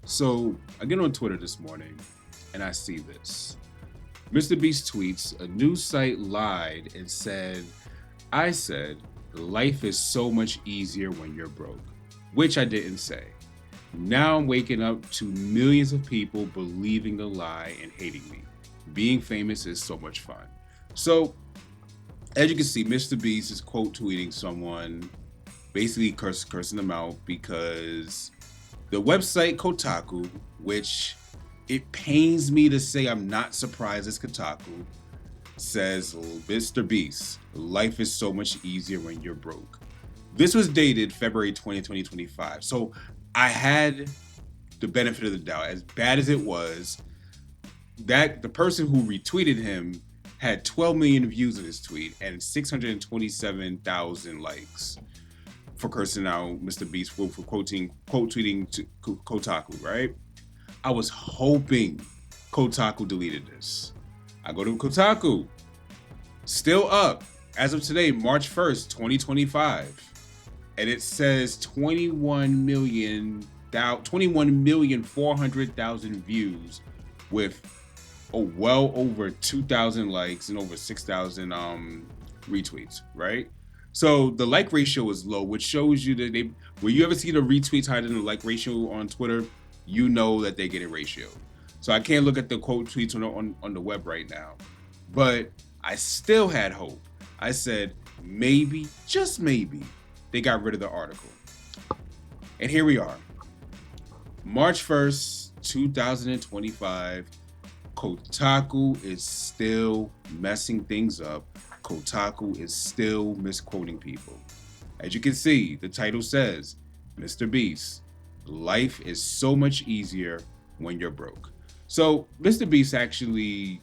So I get on Twitter this morning and I see this. Mr. Beast tweets, a news site lied and I said, life is so much easier when you're broke, which I didn't say. Now I'm waking up to millions of people believing the lie and hating me. Being famous is so much fun. So, as you can see, Mr. Beast is quote tweeting someone, basically cursing them out because the website Kotaku, which it pains me to say I'm not surprised it's Kotaku, says Mr. Beast, life is so much easier when you're broke. This was dated February 20, 2025. So I had the benefit of the doubt. As bad as it was, that the person who retweeted him had 12 million views of his tweet and 627,000 likes for cursing out Mr. Beast for quote tweeting to Kotaku, right? I was hoping Kotaku deleted this. I go to Kotaku, still up as of today, March 1st, 2025. And it says 21,400,000 views with well over 2,000 likes and over 6,000 retweets, right? So the like ratio is low, which shows you that when you ever see the retweets higher than the like ratio on Twitter, you know that they get a ratio. So I can't look at the quote tweets on the web right now, but I still had hope. I said, maybe, just maybe, they got rid of the article. And here we are. March 1st, 2025, Kotaku is still messing things up. Kotaku is still misquoting people. As you can see, the title says, Mr. Beast, life is so much easier when you're broke. So Mr. Beast actually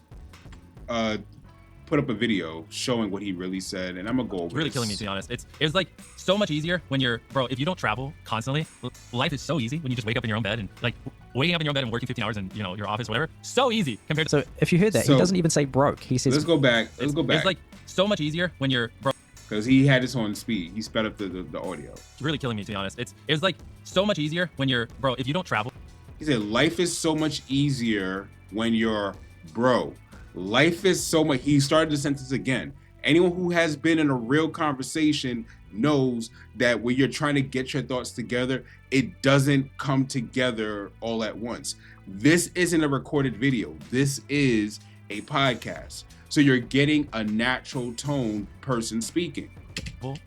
put up a video showing what he really said, and I'm gonna go over. It's really killing me, to be honest. It's like so much easier when you're, bro, if you don't travel constantly, life is so easy when you just wake up in your own bed and like waking up in your own bed and working 15 hours in, you know, your office, whatever. So easy compared to. So if you heard that, he doesn't even say broke. He says. Let's go back. It's like so much easier when you're, bro. Because he had this on speed. He sped up the audio. It's really killing me, to be honest. It's like so much easier when you're, bro, if you don't travel. He said, life is so much easier when you're bro. Life is so much. He started the sentence again. Anyone who has been in a real conversation knows that when you're trying to get your thoughts together, it doesn't come together all at once. This isn't a recorded video. This is a podcast. So you're getting a natural tone person speaking.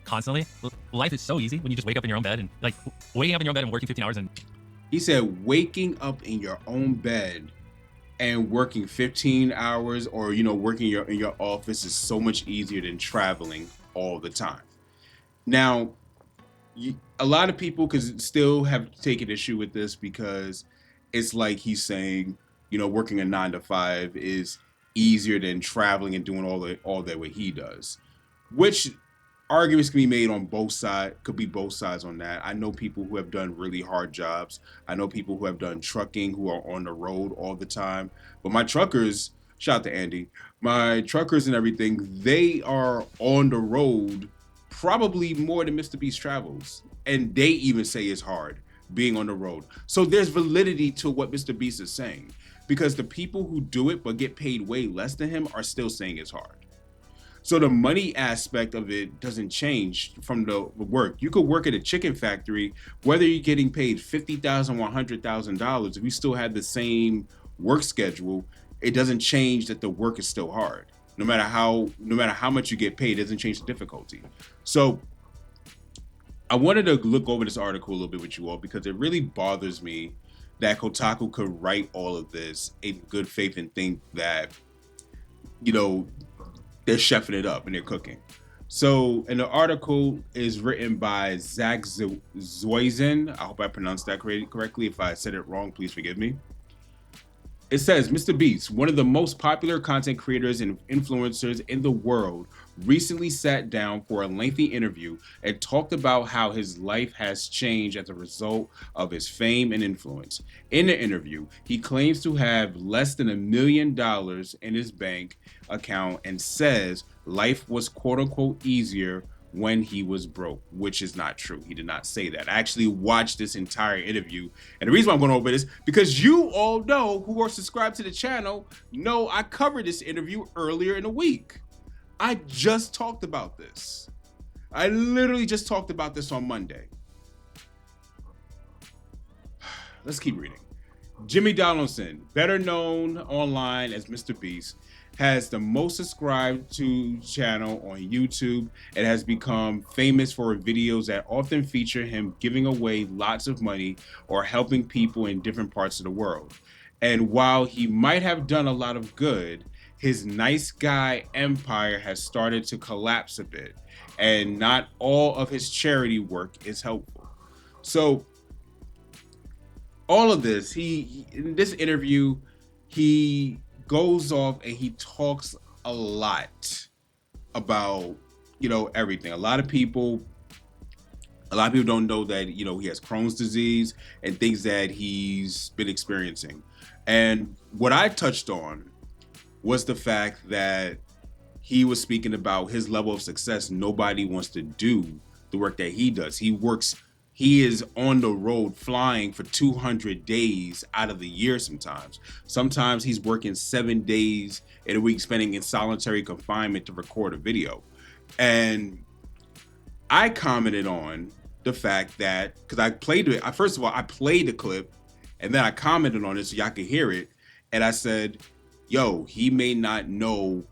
Constantly. Life is so easy when you just wake up in your own bed and like waking up in your own bed and working 15 hours and. He said waking up in your own bed and working 15 hours or, you know, working in your office is so much easier than traveling all the time. Now, a lot of people could still have taken issue with this because it's like he's saying, you know, working a 9 to 5 is easier than traveling and doing all that what he does, which arguments can be made on both sides, could be both sides on that. I know people who have done really hard jobs. I know people who have done trucking who are on the road all the time. But my truckers, shout out to Andy, my truckers and everything, they are on the road probably more than Mr. Beast travels. And they even say it's hard being on the road. So there's validity to what Mr. Beast is saying because the people who do it but get paid way less than him are still saying it's hard. So the money aspect of it doesn't change from the work. You could work at a chicken factory, whether you're getting paid $50,000 or $100,000. If you still have the same work schedule, it doesn't change that the work is still hard. No matter how much you get paid, it doesn't change the difficulty. So I wanted to look over this article a little bit with you all because it really bothers me that Kotaku could write all of this in good faith and think that, you know, they're chefing it up and they're cooking. So, and the article is written by Zach Zoizen. I hope I pronounced that correctly. If I said it wrong, please forgive me. It says, Mr. Beast, one of the most popular content creators and influencers in the world, recently sat down for a lengthy interview and talked about how his life has changed as a result of his fame and influence. In the interview, he claims to have less than $1 million in his bank account and says life was quote unquote easier when he was broke, which is not true. He did not say that. I actually watched this entire interview. And the reason why I'm going over this, because you all know, who are subscribed to the channel, know I covered this interview earlier in the week. I just talked about this. I literally just talked about this on Monday. Let's keep reading. Jimmy Donaldson, better known online as Mr. Beast, has the most subscribed to channel on YouTube and has become famous for videos that often feature him giving away lots of money or helping people in different parts of the world. And while he might have done a lot of good, his nice guy empire has started to collapse a bit, and not all of his charity work is helpful. So all of this, he in this interview, he goes off and he talks a lot about, everything. A lot of people don't know that, he has Crohn's disease and things that he's been experiencing. And what I touched on was the fact that he was speaking about his level of success. Nobody wants to do the work that he does. He is on the road flying for 200 days out of the year sometimes. Sometimes he's working 7 days in a week, spending in solitary confinement to record a video. And I commented on the fact that, because I played it, first of all, I played the clip, and then I commented on it so y'all could hear it. And I said, yo, he may not know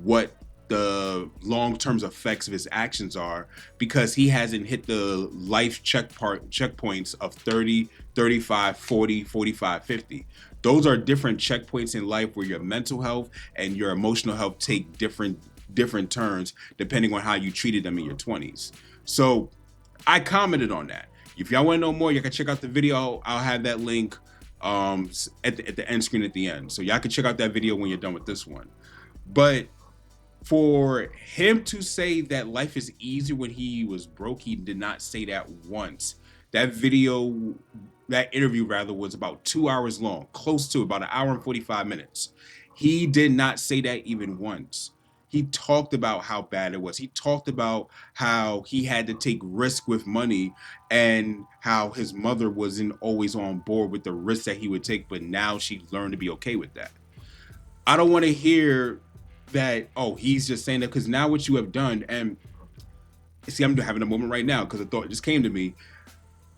what the long-term effects of his actions are, because he hasn't hit the life checkpoints of 30, 35, 40, 45, 50. Those are different checkpoints in life where your mental health and your emotional health take different turns depending on how you treated them in your 20s. So I commented on that. If y'all want to know more, you can check out the video. I'll have that link at the end screen at the end. So y'all can check out that video when you're done with this one. But for him to say that life is easy when he was broke, he did not say that once. That interview was about 2 hours long, close to about 1 hour and 45 minutes. He did not say that even once. He talked about how bad it was. He talked about how he had to take risk with money and how his mother wasn't always on board with the risk that he would take, but now she learned to be okay with that. I don't want to hear that, oh, he's just saying that because now what you have done, and see, I'm having a moment right now because a thought just came to me.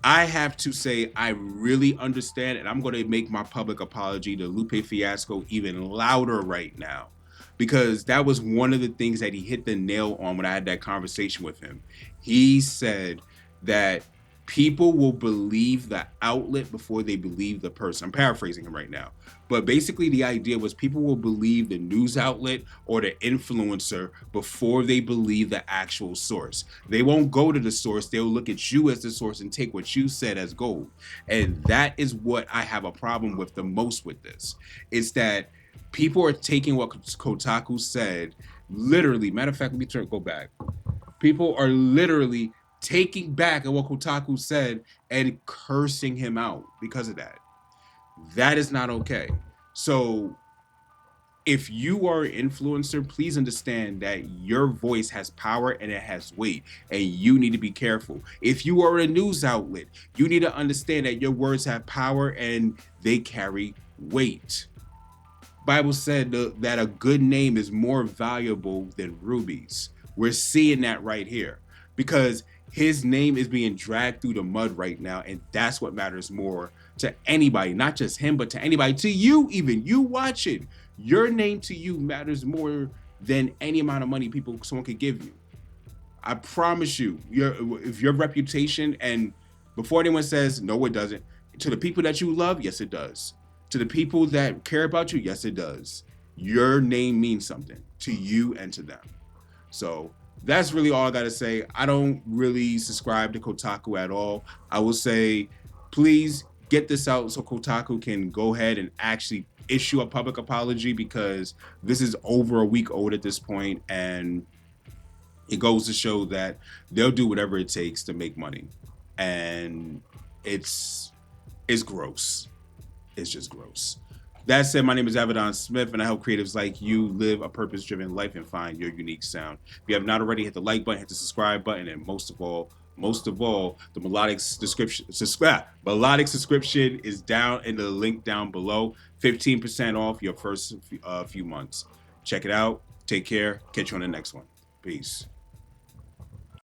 I have to say I really understand, and I'm going to make my public apology to Lupe Fiasco even louder right now, because that was one of the things that he hit the nail on when I had that conversation with him. He said that people will believe the outlet before they believe the person. I'm paraphrasing him right now. But basically the idea was people will believe the news outlet or the influencer before they believe the actual source. They won't go to the source. They'll look at you as the source and take what you said as gold. And that is what I have a problem with the most with this. It's that people are taking what Kotaku said, literally. Matter of fact, let me go back. People are literally taking back what Kotaku said and cursing him out because of that. That is not okay. So if you are an influencer, please understand that your voice has power and it has weight, and you need to be careful. If you are a news outlet, you need to understand that your words have power and they carry weight. Bible said that a good name is more valuable than rubies. We're seeing that right here, because his name is being dragged through the mud right now, and that's what matters more to anybody, not just him, but to anybody, to you, even you watching. Your name to you matters more than any amount of money someone could give you. I promise you, if your reputation, and before anyone says no, it doesn't, to the people that you love, yes, it does. To the people that care about you, yes, it does. Your name means something to you and to them. So that's really all I got to say. I don't really subscribe to Kotaku at all. I will say, please get this out so Kotaku can go ahead and actually issue a public apology, because this is over a week old at this point, and it goes to show that they'll do whatever it takes to make money. And it's gross. It's just gross. That said, my name is Avidan Smith, and I help creatives like you live a purpose-driven life and find your unique sound. If you have not already, hit the like button, hit the subscribe button, and most of all, the melodic subscription is down in the link down below. 15% off your first few months. Check it out. Take care. Catch you on the next one. Peace.